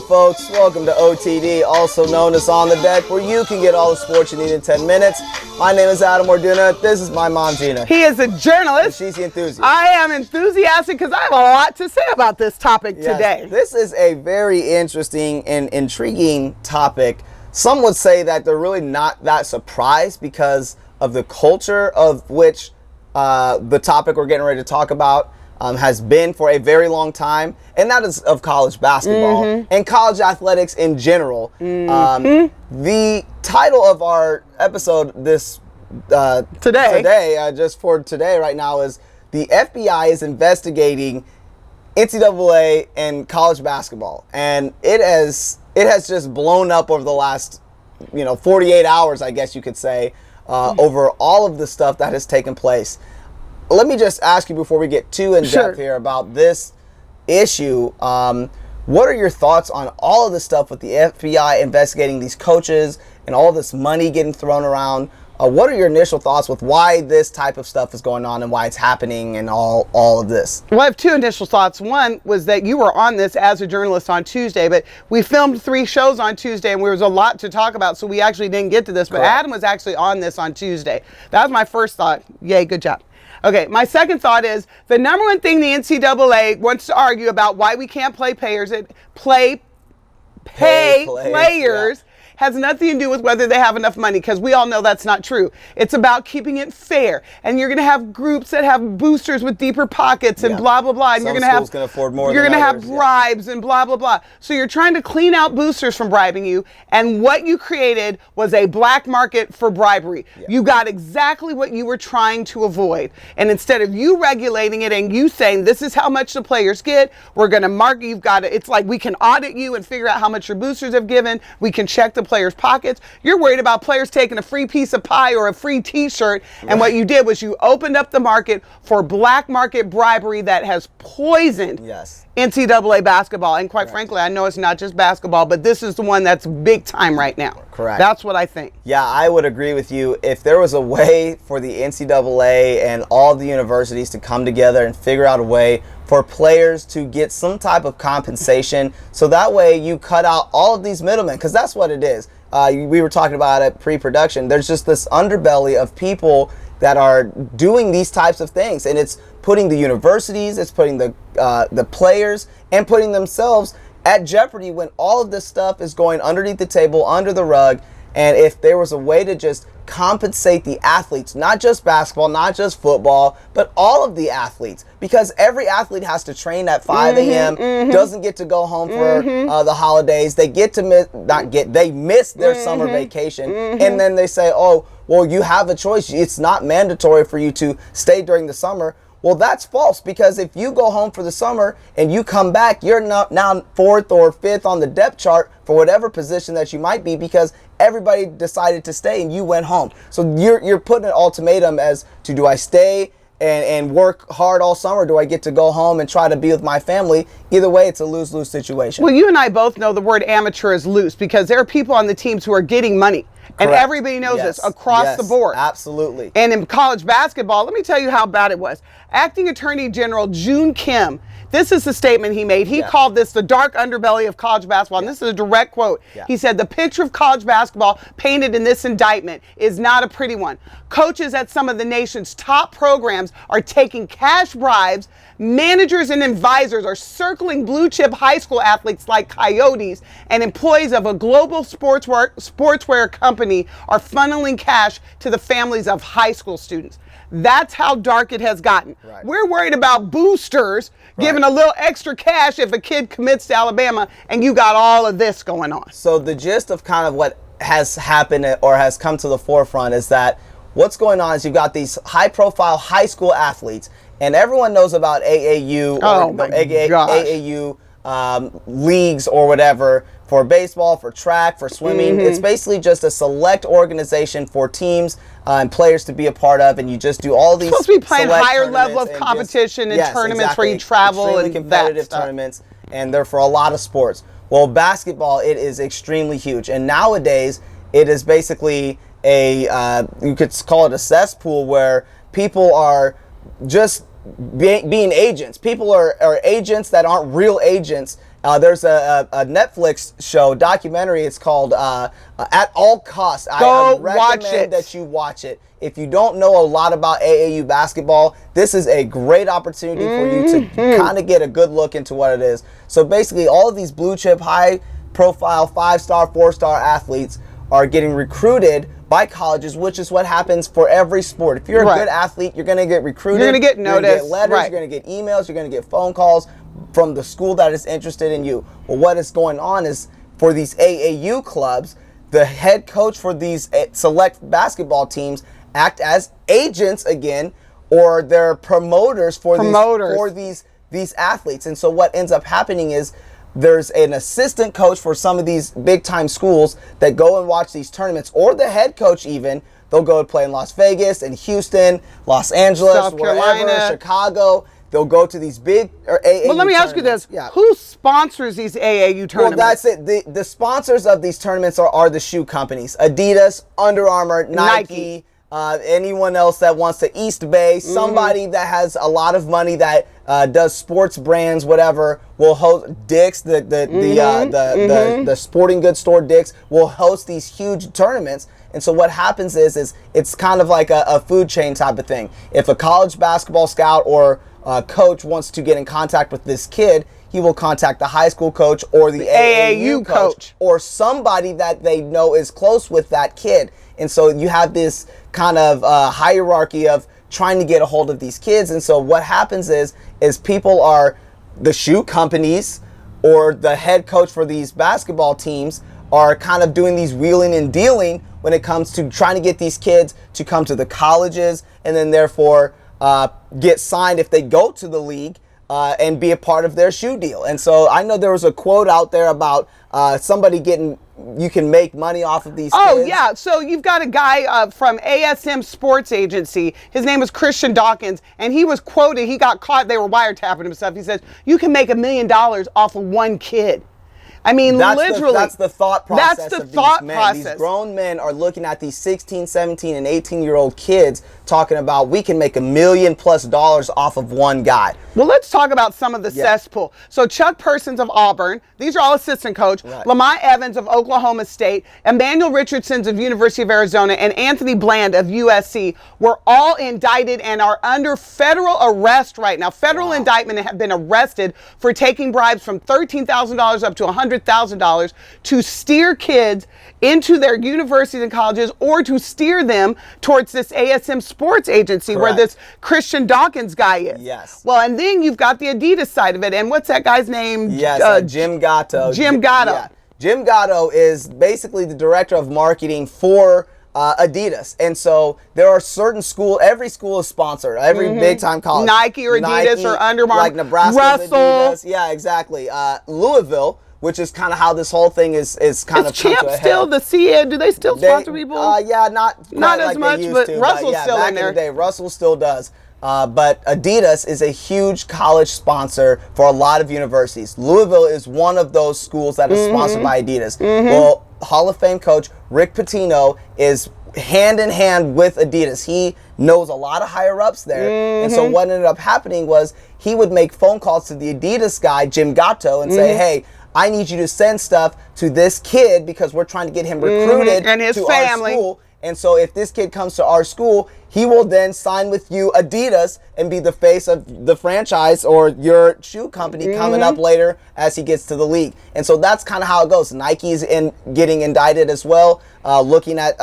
Hello folks, welcome to OTD, also known as On the Deck, where you can get all the sports you need in 10 minutes. My name is Adam Orduna, this is my mom Gina. He is a journalist. And she's the enthusiast. I am enthusiastic because I have a lot to say about this topic today. This is a very interesting and intriguing topic. Some would say that they're really not that surprised because of the culture of which the topic we're getting ready to talk about has been for a very long time, and that is of college basketball and college athletics in general. The title of our episode today, just for today right now, is the FBI is investigating NCAA and college basketball, and it has just blown up over the last 48 hours, I guess you could say, over all of the stuff that has taken place. Let me just ask you before we get too in-depth here about this issue. What are your thoughts on all of the stuff with the FBI investigating these coaches and all this money getting thrown around? What are your initial thoughts with why this type of stuff is going on and why it's happening and all of this? Well, I have two initial thoughts. One was that you were on this as a journalist on Tuesday, but we filmed 3 shows on Tuesday and there was a lot to talk about, so we actually didn't get to this. But Correct. Adam was actually on this on Tuesday. That was my first thought. Yay, good job. Okay, my second thought is the number one thing the NCAA wants to argue about why we can't pay players has nothing to do with whether they have enough money, because we all know that's not true. It's about keeping it fair. And you're going to have groups that have boosters with deeper pockets and blah, blah, blah. And Some you're going to schools can afford more you're than going to have others, bribes and blah, blah, blah. So you're trying to clean out boosters from bribing you. And what you created was a black market for bribery. You got exactly what you were trying to avoid. And instead of you regulating it and you saying, this is how much the players get, we're going to mark, it's like we can audit you and figure out how much your boosters have given. We can check the players' pockets. You're worried about players taking a free piece of pie or a free t-shirt. And what you did was you opened up the market for black market bribery that has poisoned NCAA basketball. And quite frankly, I know it's not just basketball, but this is the one that's big time right now. Correct. That's what I think. Yeah, I would agree with you. If there was a way for the NCAA and all the universities to come together and figure out a way for players to get some type of compensation, so that way you cut out all of these middlemen, because that's what it is. We were talking about it pre-production. There's just this underbelly of people that are doing these types of things, and it's putting the universities, it's putting the players, and putting themselves at jeopardy when all of this stuff is going underneath the table, under the rug. And if there was a way to just compensate the athletes, not just basketball, not just football, but all of the athletes, because every athlete has to train at 5 a.m., doesn't get to go home for the holidays. They they miss their summer vacation. And then they say, oh, well, you have a choice. It's not mandatory for you to stay during the summer. Well, that's false, because if you go home for the summer and you come back, you're now 4th or 5th on the depth chart for whatever position that you might be, because everybody decided to stay and you went home. So you're putting an ultimatum as to, do I stay and work hard all summer? Do I get to go home and try to be with my family? Either way, it's a lose-lose situation. Well, you and I both know the word amateur is loose, because there are people on the teams who are getting money. And everybody knows this across the board. Absolutely. And in college basketball, let me tell you how bad it was. Acting Attorney General June Kim, this is the statement he made. He called this the dark underbelly of college basketball. And this is a direct quote. He said, the picture of college basketball painted in this indictment is not a pretty one. Coaches at some of the nation's top programs are taking cash bribes. Managers and advisors are circling blue chip high school athletes like coyotes, and employees of a global sportswear company are funneling cash to the families of high school students. That's how dark it has gotten. We're worried about boosters giving a little extra cash if a kid commits to Alabama, and you got all of this going on. So the gist of kind of what has happened or has come to the forefront is that what's going on is you've got these high-profile high school athletes, and everyone knows about AAU AAU leagues or whatever for baseball, for track, for swimming. It's basically just a select organization for teams and players to be a part of, and you just do all these. It's supposed to be playing higher level of competition and tournaments where you travel. Extremely competitive tournaments, and they're for a lot of sports. Well, basketball, it is extremely huge, and nowadays it is basically you could call it a cesspool where people are just being agents. People are agents that aren't real agents, There's a Netflix show, documentary. It's called At All Costs. Go I recommend watch it. that you watch it. If you don't know a lot about AAU basketball, this is a great opportunity for you to kind of get a good look into what it is. So basically, all of these blue chip, high profile, 5-star, 4-star athletes are getting recruited by colleges, which is what happens for every sport. If you're a good athlete, you're going to get recruited. You're going to get noticed. You're going to get letters. You're going to get emails. You're going to get phone calls from the school that is interested in you. Well, what is going on is for these AAU clubs, the head coach for these select basketball teams act as agents again, or they're promoters for these athletes. And so what ends up happening is there's an assistant coach for some of these big time schools that go and watch these tournaments, or the head coach even. They'll go and play in Las Vegas, in Houston, Los Angeles, South Carolina, Chicago. They'll go to these big AAU Well, let me ask you this. Who sponsors these AAU tournaments? Well, that's it. The sponsors of these tournaments are the shoe companies. Adidas, Under Armour, Nike. Anyone else that wants to East Bay, somebody that has a lot of money that does sports brands, whatever, will host Dick's, the sporting goods store Dick's will host these huge tournaments. And so what happens is it's kind of like a food chain type of thing. If a college basketball scout or coach wants to get in contact with this kid, he will contact the high school coach or the AAU coach or somebody that they know is close with that kid. And so you have this kind of hierarchy of trying to get a hold of these kids. And so what happens is people are, the shoe companies or the head coach for these basketball teams are kind of doing these wheeling and dealing when it comes to trying to get these kids to come to the colleges and then therefore get signed if they go to the league and be a part of their shoe deal. And so I know there was a quote out there about somebody you can make money off of these kids. Oh, yeah. So you've got a guy from ASM Sports Agency. His name was Christian Dawkins, and he was quoted. He got caught. They were wiretapping him stuff. He says, you can make $1 million off of one kid. I mean, literally. That's the thought process That's the of thought these men. process. These grown men are looking at these 16, 17, and 18-year-old kids talking about we can make $1 million+ off of one guy. Well, let's talk about some of the cesspool. So Chuck Persons of Auburn, these are all assistant coach, Lamont Evans of Oklahoma State, Emmanuel Richardsons of University of Arizona, and Anthony Bland of USC were all indicted and are under federal arrest right now. Federal indictment have been arrested for taking bribes from $13,000 up to $100,000 to steer kids into their universities and colleges or to steer them towards this ASM Sports Agency where this Christian Dawkins guy is. Yes. Well, and then you've got the Adidas side of it. And what's that guy's name? Yes, Jim Gatto. Jim Gatto. Yeah. Jim Gatto is basically the director of marketing for Adidas. And so there are certain schools, every school is sponsored, every big time college. Nike or Adidas or Under Armour. Like Nebraska, Russell. Adidas. Yeah, exactly. Louisville, which is kind of how this whole thing is kind of come to a head. Still the CA? Do they still sponsor people? Yeah, not as like much, but Russell's still back in there. The day, Russell still does. But Adidas is a huge college sponsor for a lot of universities. Louisville is one of those schools that is sponsored by Adidas. Well, Hall of Fame coach Rick Pitino is hand in hand with Adidas. He knows a lot of higher ups there. And so what ended up happening was he would make phone calls to the Adidas guy, Jim Gatto, and say, hey, I need you to send stuff to this kid because we're trying to get him recruited and his to family. our school. And so if this kid comes to our school, he will then sign with you, Adidas, and be the face of the franchise or your shoe company coming up later as he gets to the league. And so that's kind of how it goes. Nike's getting indicted as well, looking at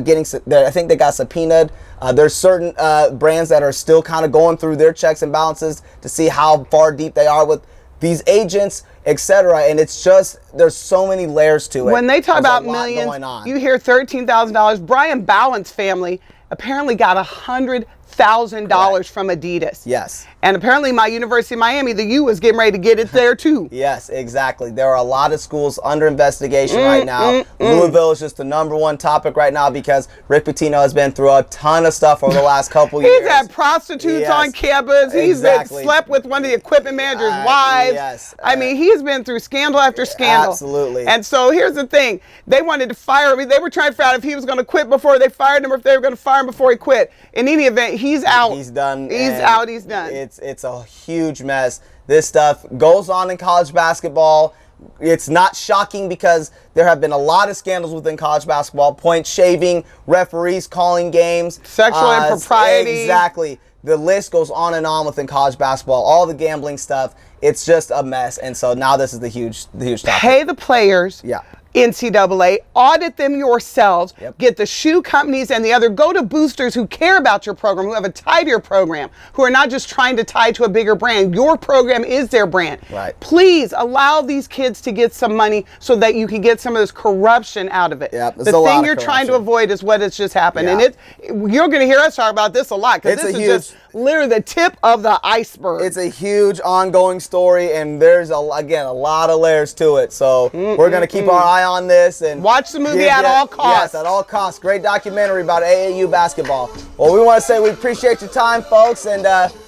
getting, I think they got subpoenaed. There's certain brands that are still kind of going through their checks and balances to see how far deep they are with these agents, etc. And it's just, there's so many layers to it. When they talk There's about a lot millions, going on. you hear $13,000. Brian Bowen's family apparently got $100,000 from Adidas. Yes. And apparently my University of Miami, the U, is getting ready to get it there too. Yes, exactly. There are a lot of schools under investigation right now. Louisville is just the #1 topic right now because Rick Pitino has been through a ton of stuff over the last couple years. He's had prostitutes on campus. He's been slept with one of the equipment manager's wives. Yes. I mean, he's been through scandal after scandal. Absolutely. And so here's the thing. They wanted to fire him. They were trying to figure out if he was going to quit before they fired him or if they were going to fire him before he quit. In any event, he's out. He's done. He's out. He's done. It's a huge mess. this stuff goes on in college basketball. It's not shocking because there have been a lot of scandals within college basketball. Point shaving, referees calling games. Sexual impropriety. Exactly. The list goes on and on within college basketball. All the gambling stuff. It's just a mess. And so now this is the huge topic. Pay the players. Yeah. NCAA, audit them yourselves, Yep. get the shoe companies and the other, go to boosters who care about your program, who have a tie to your program, who are not just trying to tie to a bigger brand. Your program is their brand. Right. Please allow these kids to get some money so that you can get some of this corruption out of it. Yep, the thing you're trying to avoid is what has just happened. Yeah. And you're going to hear us talk about this a lot because this is just literally the tip of the iceberg. It's a huge ongoing story, and there's, again, a lot of layers to it. So we're going to keep our eye on this and watch the movie at all costs. Yes, at all costs. Great documentary about AAU basketball. Well, we want to say we appreciate your time, folks, and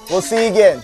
we'll see you again.